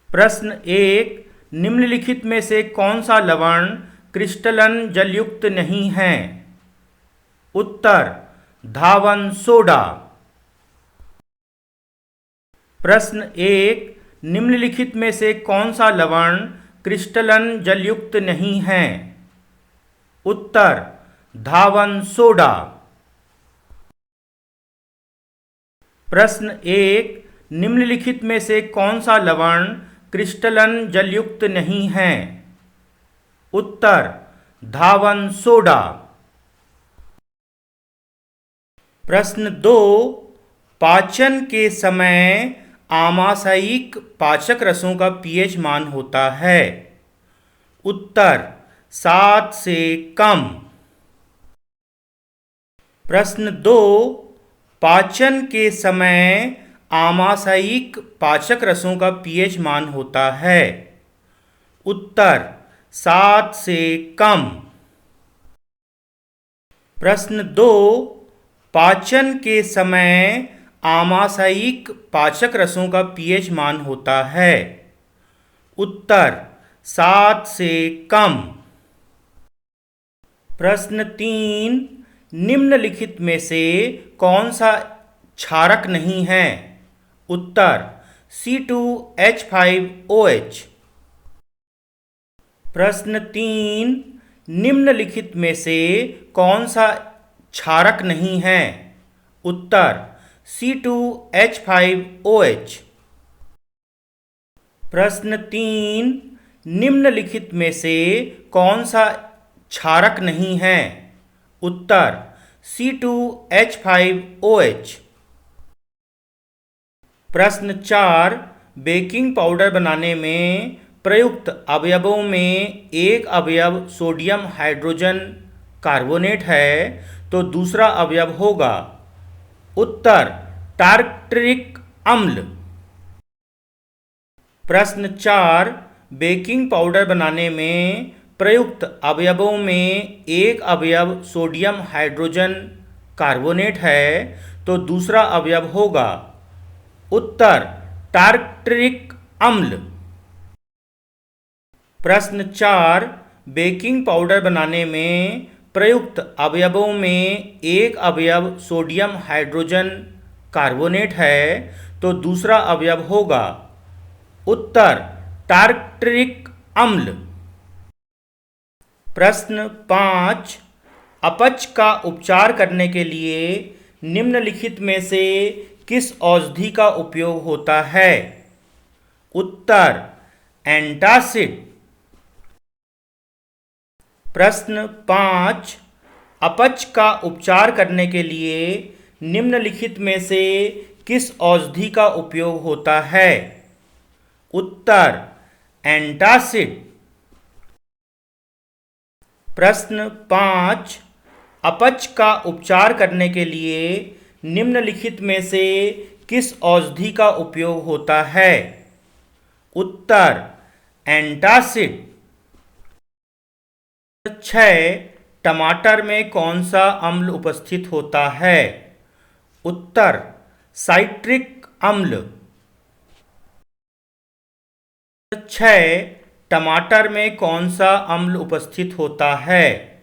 प्रश्न एक, निम्नलिखित में से कौन सा लवण क्रिस्टलन जलयुक्त नहीं है? उत्तर, धावन सोडा। प्रश्न एक, निम्नलिखित में से कौन सा लवण क्रिस्टलन जलयुक्त नहीं है? उत्तर, धावन सोडा। प्रश्न एक, निम्नलिखित में से कौन सा लवण क्रिस्टलन जलयुक्त नहीं है? उत्तर, धावन सोडा। प्रश्न दो, पाचन के समय आमाशयिक पाचक रसों का पीएच मान होता है? उत्तर, 7 से कम। प्रश्न दो, पाचन के समय आमाशयिक पाचक रसों का पीएच मान होता है? उत्तर, 7 से कम। प्रश्न दो, पाचन के समय आमाशयिक पाचक रसों का पीएच मान होता है? उत्तर, 7 से कम। प्रश्न तीन, निम्नलिखित में से कौन सा क्षारक नहीं है? उत्तर, C2H5OH। प्रश्न तीन, निम्नलिखित में से कौन सा क्षारक नहीं है? उत्तर, C2H5OH। प्रश्न तीन, निम्नलिखित में से कौन सा क्षारक नहीं है? उत्तर, C2H5OH। प्रश्न चार, बेकिंग पाउडर बनाने में प्रयुक्त अवयवों में एक अवयव सोडियम हाइड्रोजन कार्बोनेट है तो दूसरा अवयव होगा? उत्तर, टार्टरिक अम्ल। प्रश्न चार, बेकिंग पाउडर बनाने में प्रयुक्त अवयवों में एक अवयव सोडियम हाइड्रोजन कार्बोनेट है तो दूसरा अवयव होगा? उत्तर, टार्टरिक अम्ल। प्रश्न चार, बेकिंग पाउडर बनाने में प्रयुक्त अवयवों में एक अवयव सोडियम हाइड्रोजन कार्बोनेट है तो दूसरा अवयव होगा? उत्तर, टार्टरिक अम्ल। प्रश्न पाँच, अपच का उपचार करने के लिए निम्नलिखित में से किस औषधि का उपयोग होता है? उत्तर, एंटासिड। प्रश्न पाँच, अपच का उपचार करने के लिए निम्नलिखित में से किस औषधि का उपयोग होता है? उत्तर, एंटासिड। प्रश्न पाँच, अपच का उपचार करने के लिए निम्नलिखित में से किस औषधि का उपयोग होता है? उत्तर, एंटासिड। 6, टमाटर में कौन सा अम्ल उपस्थित होता है? उत्तर, साइट्रिक अम्ल। 6, टमाटर में कौन सा अम्ल उपस्थित होता है?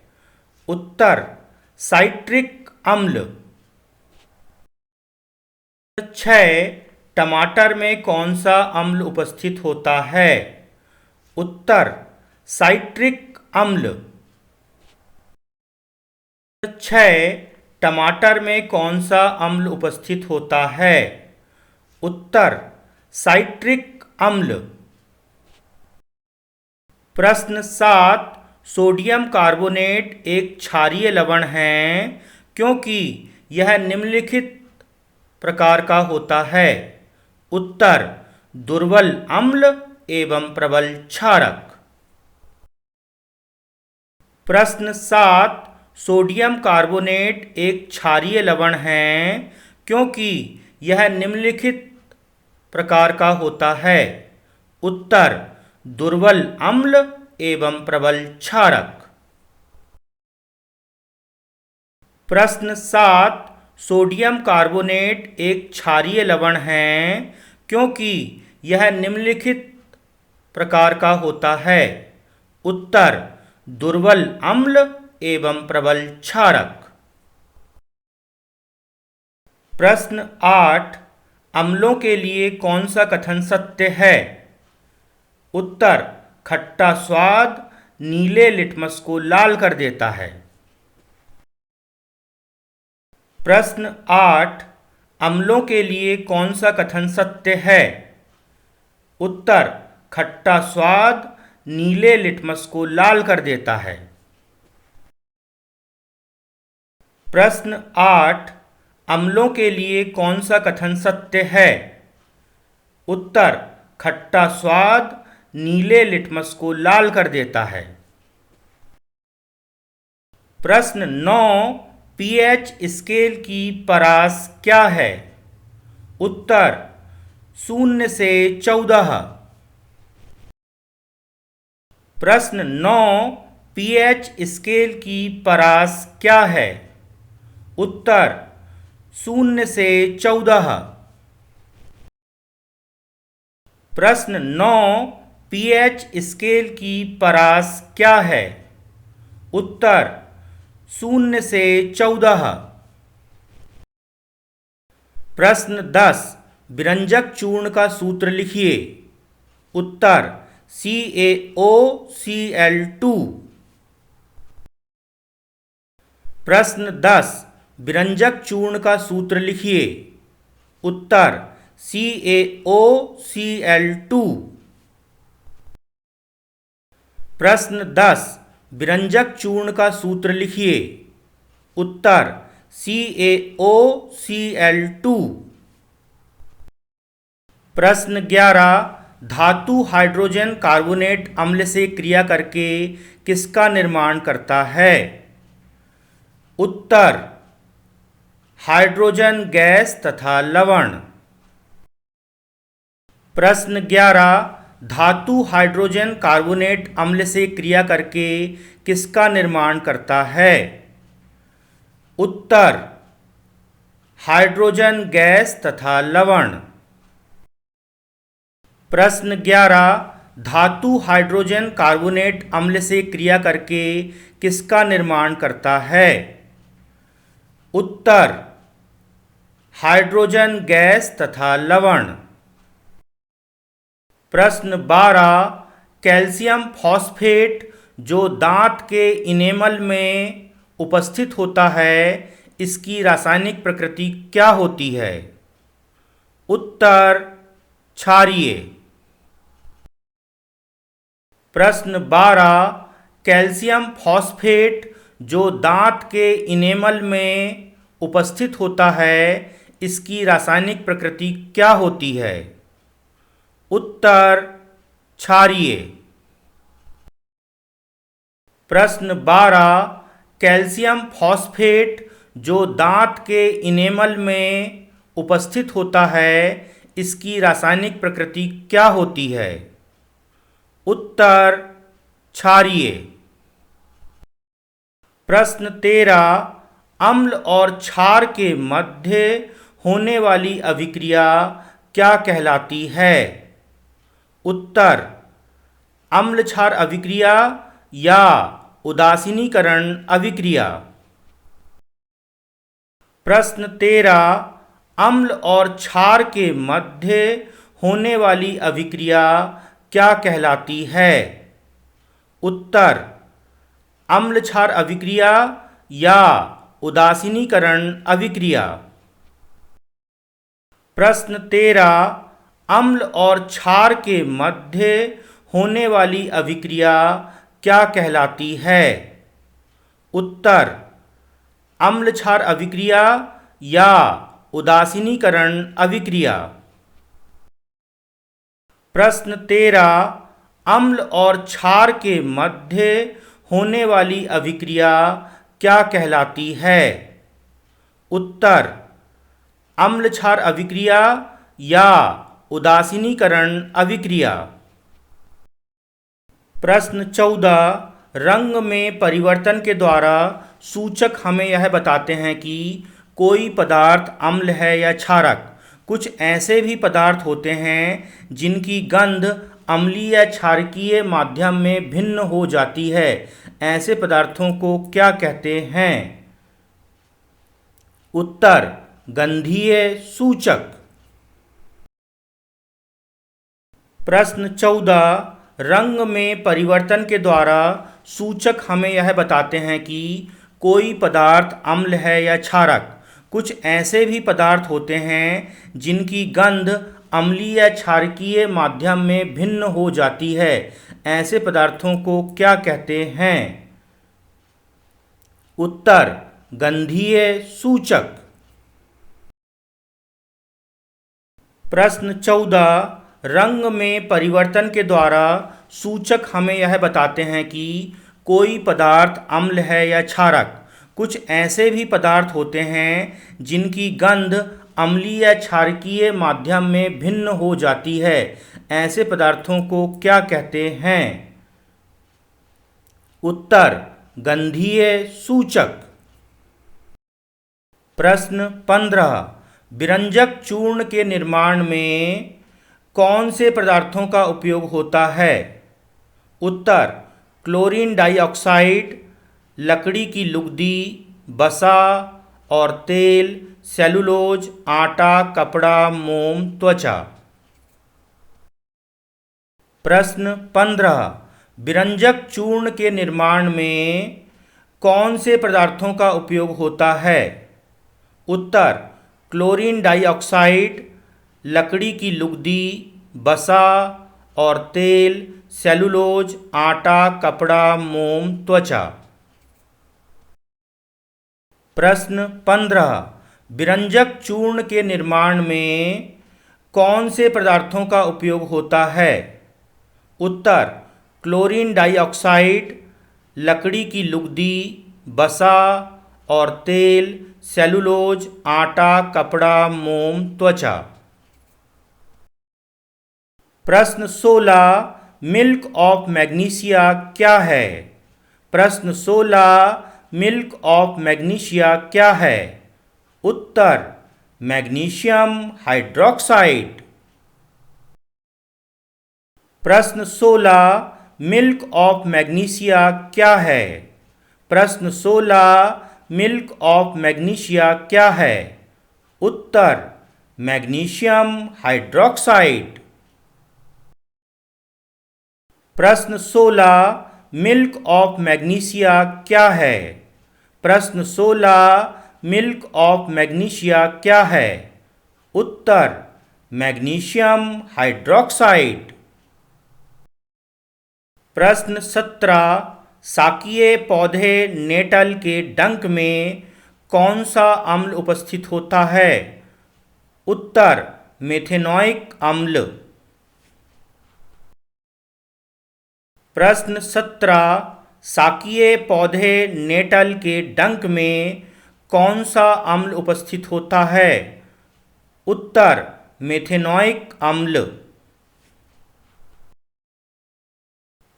उत्तर, साइट्रिक अम्ल। 6, टमाटर में कौन सा अम्ल उपस्थित होता है? उत्तर, साइट्रिक अम्ल। 6, टमाटर में कौन सा अम्ल उपस्थित होता है? उत्तर, साइट्रिक अम्ल। प्रश्न 7, सोडियम कार्बोनेट एक क्षारीय लवण है क्योंकि यह निम्नलिखित प्रकार का होता है? उत्तर, दुर्बल अम्ल एवं प्रबल क्षारक। प्रश्न 7, सोडियम कार्बोनेट एक क्षारीय लवण है क्योंकि यह निम्नलिखित प्रकार का होता है? उत्तर, दुर्बल अम्ल एवं प्रबल क्षारक। प्रश्न 7, सोडियम कार्बोनेट एक क्षारीय लवण है क्योंकि यह निम्नलिखित प्रकार का होता है? उत्तर दुर्बल अम्ल एवं प्रबल क्षारक। प्रश्न 8, अम्लों के लिए कौन सा कथन सत्य है? उत्तर खट्टा स्वाद नीले लिटमस को लाल कर देता है। प्रश्न 8, अम्लों के लिए कौन सा कथन सत्य है? उत्तर खट्टा स्वाद नीले लिटमस को लाल कर देता है। प्रश्न 8, अम्लों के लिए कौन सा कथन सत्य है? उत्तर खट्टा स्वाद नीले लिटमस को लाल कर देता है। प्रश्न 9, पीएच स्केल की परास क्या है? उत्तर 0 से 14। प्रश्न 9, पीएच स्केल की परास क्या है? उत्तर 0 से 14। प्रश्न 9, पीएच स्केल की परास क्या है? उत्तर 0 से 14। प्रश्न 10, विरंजक चूर्ण का सूत्र लिखिए। उत्तर CaOCl2। प्रश्न 10, विरंजक चूर्ण का सूत्र लिखिए। उत्तर CaOCl2। प्रश्न 10, विरंजक चूर्ण का सूत्र लिखिए। उत्तर CaOCl2। प्रश्न 11, धातु हाइड्रोजन कार्बोनेट अम्ल से क्रिया करके किसका निर्माण करता है? उत्तर हाइड्रोजन गैस तथा लवण। प्रश्न 11, धातु हाइड्रोजन कार्बोनेट अम्ल से क्रिया करके किसका निर्माण करता है? उत्तर हाइड्रोजन गैस तथा लवण। प्रश्न 11, धातु हाइड्रोजन कार्बोनेट अम्ल से क्रिया करके किसका निर्माण करता है? उत्तर हाइड्रोजन गैस तथा लवण। प्रश्न 12, कैल्शियम फॉस्फेट जो दांत के इनेमल में उपस्थित होता है, इसकी रासायनिक प्रकृति क्या होती है? उत्तर क्षारीय। प्रश्न 12, कैल्शियम फॉस्फेट जो दांत के इनेमल में उपस्थित होता है, इसकी रासायनिक प्रकृति क्या होती है? उत्तर क्षारीय। प्रश्न 12, कैल्शियम फॉस्फेट जो दांत के इनेमल में उपस्थित होता है, इसकी रासायनिक प्रकृति क्या होती है? उत्तर क्षारीय। प्रश्न 13, अम्ल और क्षार के मध्य होने वाली अभिक्रिया क्या कहलाती है? उत्तर अम्ल क्षार अभिक्रिया या उदासीनीकरण अभिक्रिया। प्रश्न 13, अम्ल और क्षार के मध्य होने वाली अभिक्रिया क्या कहलाती है? उत्तर अम्ल क्षार अभिक्रिया या उदासीनीकरण अभिक्रिया। प्रश्न 13, अम्ल और क्षार के मध्य होने वाली अभिक्रिया क्या कहलाती है? उत्तर अम्ल क्षार अभिक्रिया या उदासीनीकरण अभिक्रिया। प्रश्न 13, अम्ल और क्षार के मध्य होने वाली अभिक्रिया क्या कहलाती है? उत्तर अम्ल क्षार अभिक्रिया या उदासीनीकरण अभिक्रिया। प्रश्न 14, रंग में परिवर्तन के द्वारा सूचक हमें यह बताते हैं कि कोई पदार्थ अम्ल है या क्षारक। कुछ ऐसे भी पदार्थ होते हैं जिनकी गंध अम्लीय या क्षारकीय माध्यम में भिन्न हो जाती है, ऐसे पदार्थों को क्या कहते हैं? उत्तर गंधीय सूचक। प्रश्न 14, रंग में परिवर्तन के द्वारा सूचक हमें यह बताते हैं कि कोई पदार्थ अम्ल है या क्षारक। कुछ ऐसे भी पदार्थ होते हैं जिनकी गंध अम्लीय या क्षारकीय माध्यम में भिन्न हो जाती है, ऐसे पदार्थों को क्या कहते हैं? उत्तर गंधीय सूचक। प्रश्न 14, रंग में परिवर्तन के द्वारा सूचक हमें यह बताते हैं कि कोई पदार्थ अम्ल है या क्षारक। कुछ ऐसे भी पदार्थ होते हैं जिनकी गंध अम्लीय या क्षारकीय माध्यम में भिन्न हो जाती है, ऐसे पदार्थों को क्या कहते हैं? उत्तर गंधीय सूचक। प्रश्न 15, विरंजक चूर्ण के निर्माण में कौन से पदार्थों का उपयोग होता है? उत्तर क्लोरीन डाइऑक्साइड, लकड़ी की लुगदी, वसा और तेल, सेलुलोज, आटा, कपड़ा, मोम, त्वचा। प्रश्न 15, विरंजक चूर्ण के निर्माण में कौन से पदार्थों का उपयोग होता है? उत्तर क्लोरीन डाइऑक्साइड, लकड़ी की लुगदी, वसा और तेल, सेलुलोज, आटा, कपड़ा, मोम, त्वचा। प्रश्न 15, विरंजक चूर्ण के निर्माण में कौन से पदार्थों का उपयोग होता है? उत्तर क्लोरीन डाइऑक्साइड, लकड़ी की लुगदी, वसा और तेल, सेलुलोज, आटा, कपड़ा, मोम, त्वचा। प्रश्न 16, मिल्क ऑफ मैग्नीशिया क्या है? प्रश्न 16, मिल्क ऑफ मैग्नीशिया क्या है? उत्तर मैग्नीशियम हाइड्रॉक्साइड। प्रश्न 16, मिल्क ऑफ मैग्नीशिया क्या है? प्रश्न 16, मिल्क ऑफ मैग्नीशिया क्या है? उत्तर मैग्नीशियम हाइड्रॉक्साइड। प्रश्न 16, मिल्क ऑफ मैग्नीशिया क्या है? प्रश्न 16, मिल्क ऑफ मैग्नीशिया क्या है? उत्तर मैग्नीशियम हाइड्रॉक्साइड। प्रश्न 17, साकीय पौधे नेटल के डंक में कौन सा अम्ल उपस्थित होता है? उत्तर मेथेनोइक अम्ल। प्रश्न 17, साकीय पौधे नेटल के डंक में कौन सा अम्ल उपस्थित होता है? उत्तर मेथेनोइक अम्ल।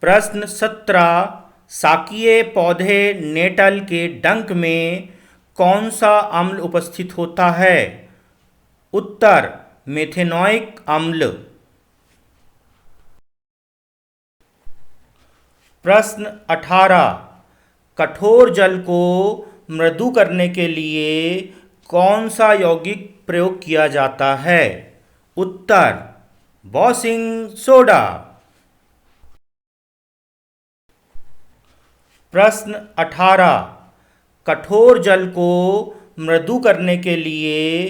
प्रश्न 17, साकीय पौधे नेटल के डंक में कौन सा अम्ल उपस्थित होता है? उत्तर मेथेनोइक अम्ल। प्रश्न 18, कठोर जल को मृदु करने के लिए कौन सा यौगिक प्रयोग किया जाता है? उत्तर वॉशिंग सोडा। प्रश्न 18, कठोर जल को मृदु करने के लिए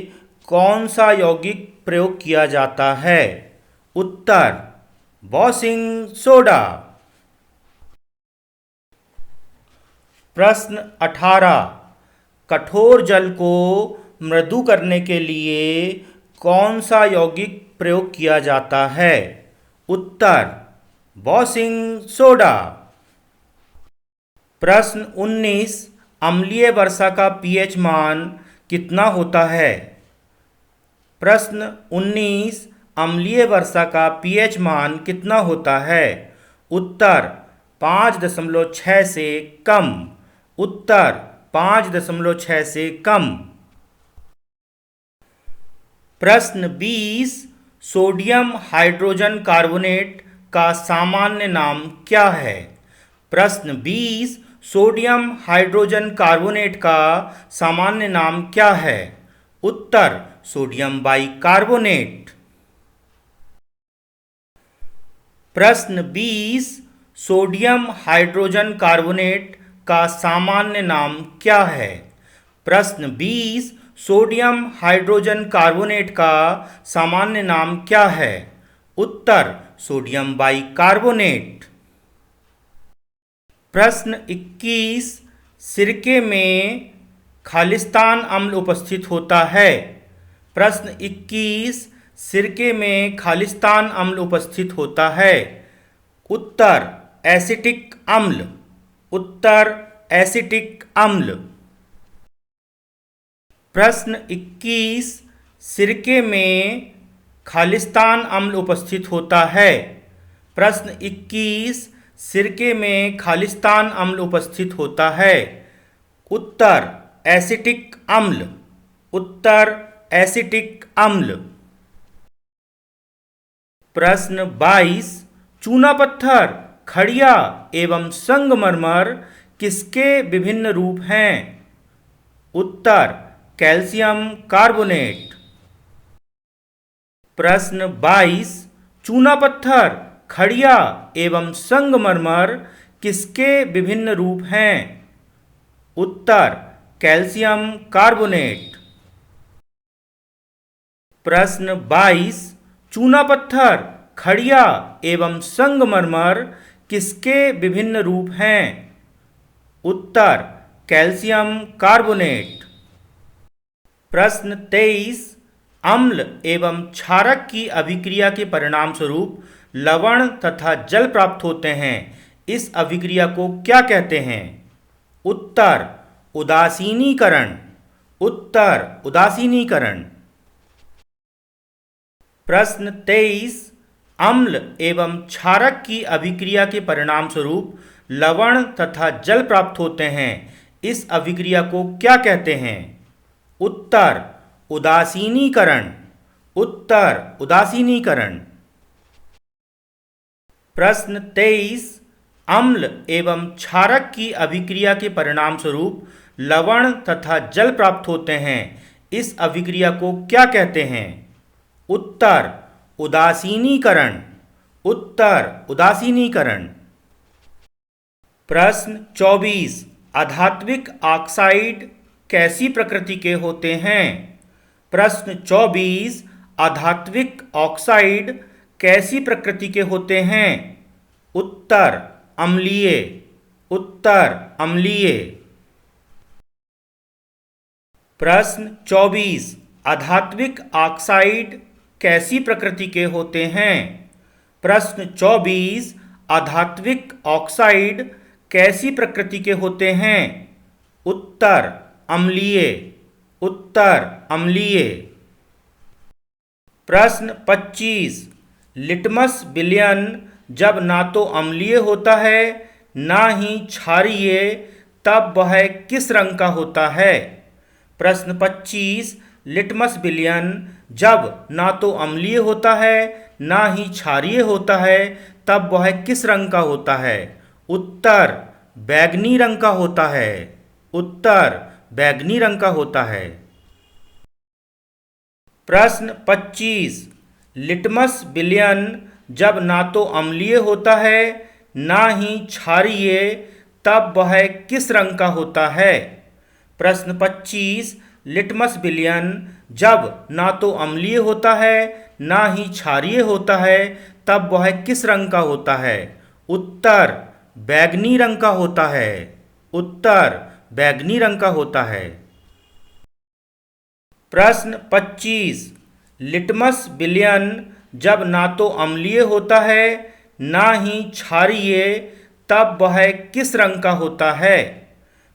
कौन सा यौगिक प्रयोग किया जाता है? उत्तर वॉशिंग सोडा। प्रश्न 18, कठोर जल को मृदु करने के लिए कौन सा यौगिक प्रयोग किया जाता है? उत्तर वॉशिंग सोडा। प्रश्न 19, अम्लीय वर्षा का पीएच मान कितना होता है? प्रश्न 19, अम्लीय वर्षा का पीएच मान कितना होता है? उत्तर 5.6 से कम। उत्तर 5.6 से कम। प्रश्न 20, सोडियम हाइड्रोजन कार्बोनेट का सामान्य नाम क्या है? प्रश्न 20 सोडियम हाइड्रोजन कार्बोनेट का सामान्य नाम क्या है? उत्तर सोडियम बाइकार्बोनेट। प्रश्न 20 सोडियम हाइड्रोजन कार्बोनेट का सामान्य नाम क्या है? प्रश्न 20 सोडियम हाइड्रोजन कार्बोनेट का सामान्य नाम क्या है? उत्तर सोडियम बाइकार्बोनेट। प्रश्न 21 सिरके में खालिस्तान अम्ल उपस्थित होता है। प्रश्न 21 सिरके में खालिस्तान अम्ल उपस्थित होता है। उत्तर एसिटिक अम्ल। उत्तर एसिटिक अम्ल। प्रश्न 21 सिरके में खालिस्तान अम्ल उपस्थित होता है। प्रश्न 21 सिरके में खालिस्तान अम्ल उपस्थित होता है। उत्तर एसिटिक अम्ल। उत्तर एसिटिक अम्ल। प्रश्न 22 चूना पत्थर, खड़िया एवं संगमरमर किसके विभिन्न रूप हैं? उत्तर कैल्शियम कार्बोनेट। प्रश्न 22 चूना पत्थर, खड़िया एवं संगमरमर किसके विभिन्न रूप हैं? उत्तर कैल्शियम कार्बोनेट। प्रश्न 22 चूना पत्थर, खड़िया एवं संगमरमर किसके विभिन्न रूप हैं? उत्तर कैल्शियम कार्बोनेट। प्रश्न 23 अम्ल एवं क्षारक की अभिक्रिया के परिणाम स्वरूप लवण तथा जल प्राप्त होते हैं। इस अभिक्रिया को क्या कहते हैं? उत्तर उदासीनीकरण। उत्तर उदासीनीकरण। प्रश्न 23 अम्ल एवं क्षारक की अभिक्रिया के परिणाम स्वरूप लवण तथा जल प्राप्त होते हैं। इस अभिक्रिया को क्या कहते हैं? उत्तर उदासीनीकरण। उत्तर उदासीनीकरण। प्रश्न 23 अम्ल एवं क्षारक की अभिक्रिया के परिणाम स्वरूप लवण तथा जल प्राप्त होते हैं। इस अभिक्रिया को क्या कहते हैं? उत्तर उदासीनीकरण। उत्तर उदासीनीकरण। प्रश्न 24 अधात्विक ऑक्साइड कैसी प्रकृति के होते हैं? प्रश्न 24 अधात्विक ऑक्साइड कैसी प्रकृति के होते हैं? उत्तर अम्लीय। उत्तर अम्लीय। प्रश्न 24 अधात्विक ऑक्साइड कैसी प्रकृति के होते हैं? प्रश्न 24 अधात्विक ऑक्साइड कैसी प्रकृति के होते हैं? उत्तर अम्लीय। उत्तर अम्लीय। प्रश्न 25 लिटमस विलयन जब ना तो अम्लीय होता है ना ही क्षारीय तब वह किस रंग का होता है? प्रश्न 25 लिटमस विलयन जब ना तो अम्लीय होता है ना ही क्षारीय होता है तब वह किस रंग का होता है? उत्तर बैंगनी रंग का होता है। उत्तर बैंगनी रंग का होता है। प्रश्न 25 लिटमस विलयन जब ना तो अम्लीय होता है ना ही क्षारीय तब वह किस रंग का होता है? प्रश्न 25 लिटमस विलयन जब ना तो अम्लीय होता है ना ही क्षारीय होता है तब वह किस रंग का होता है? उत्तर बैंगनी रंग का होता है। उत्तर बैंगनी रंग का होता है। प्रश्न 25 लिटमस विलयन जब ना तो अम्लीय होता है ना ही क्षारीय तब वह किस रंग का होता है?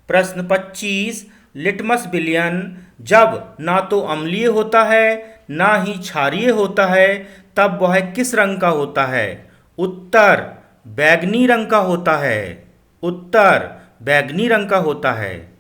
प्रश्न 25 लिटमस विलयन जब ना तो अम्लीय होता है ना ही क्षारीय होता है तब वह किस रंग का होता है? उत्तर बैंगनी रंग का होता है। उत्तर बैंगनी रंग का होता है।